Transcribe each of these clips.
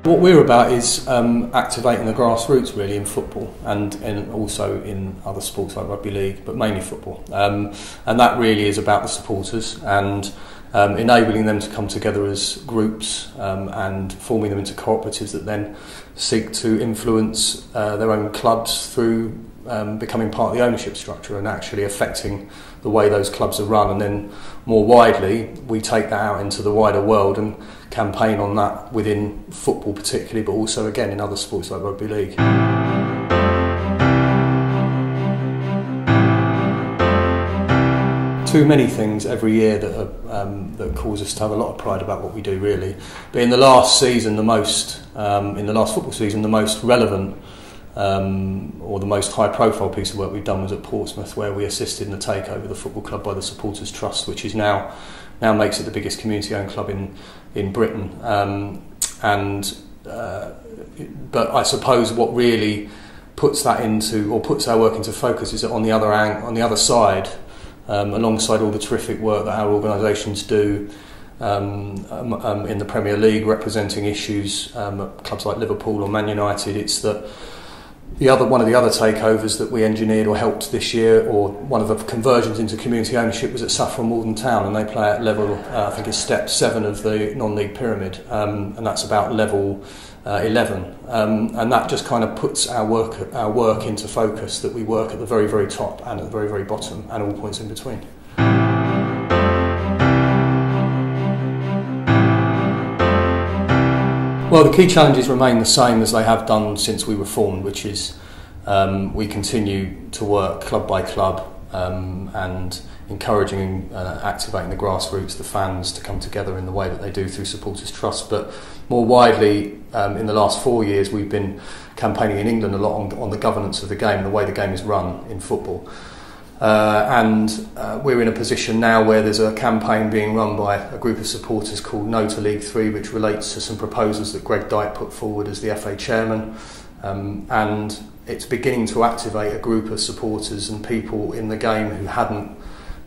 What we're about is activating the grassroots really in football and also in other sports like rugby league, but mainly football. And that really is about the supporters and enabling them to come together as groups and forming them into cooperatives that then seek to influence their own clubs through becoming part of the ownership structure and actually affecting the way those clubs are run. And then more widely, we take that out into the wider world and campaign on that within football particularly, but also again in other sports like rugby league. Too many things every year that cause us to have a lot of pride about what we do really. But in the last season, in the last football season, the most relevant or the most high-profile piece of work we've done was at Portsmouth, where we assisted in the takeover of the football club by the Supporters Trust, which is now makes it the biggest community-owned club in Britain. But I suppose what really puts that into, or puts our work into focus, is that on the other side, alongside all the terrific work that our organisations do in the Premier League, representing issues at clubs like Liverpool or Man United, it's that one of the other takeovers that we engineered or helped this year, or one of the conversions into community ownership, was at Saffron Walden Town, and they play at level, I think it's step 7 of the non-league pyramid, and that's about level 11, and that just kind of puts our work into focus, that we work at the very, very top and at the very, very bottom and all points in between. Well, the key challenges remain the same as they have done since we were formed, which is we continue to work club by club and encouraging and activating the grassroots, the fans, to come together in the way that they do through Supporters Trust. But more widely, in the last 4 years, we've been campaigning in England a lot on the governance of the game and the way the game is run in football. We're in a position now where there's a campaign being run by a group of supporters called No to League 3, which relates to some proposals that Greg Dyke put forward as the FA chairman, and it's beginning to activate a group of supporters and people in the game who hadn't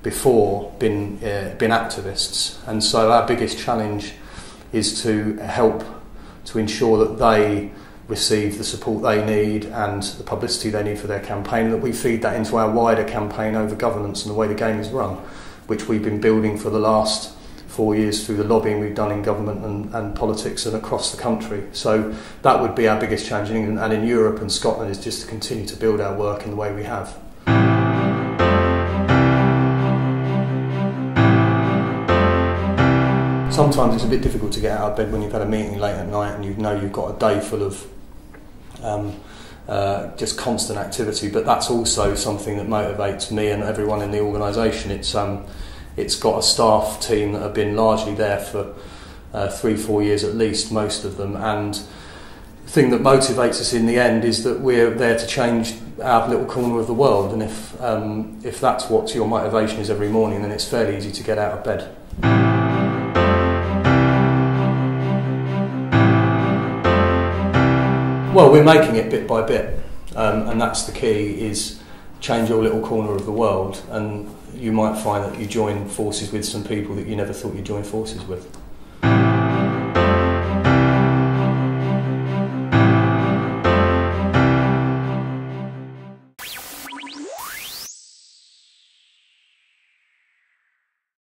before been activists. And so our biggest challenge is to help to ensure that they receive the support they need and the publicity they need for their campaign, and that we feed that into our wider campaign over governance and the way the game is run, which we've been building for the last 4 years through the lobbying we've done in government and politics and across the country. So that would be our biggest challenge in England and in Europe and Scotland, is just to continue to build our work in the way we have. Sometimes it's a bit difficult to get out of bed when you've had a meeting late at night and you know you've got a day full of just constant activity, but that's also something that motivates me and everyone in the organisation. It's got a staff team that have been largely there for 3-4 years at least, most of them, and the thing that motivates us in the end is that we're there to change our little corner of the world, and if that's what your motivation is every morning, then it's fairly easy to get out of bed. Well, we're making it bit by bit, and that's the key, is change your little corner of the world, and you might find that you join forces with some people that you never thought you'd join forces with.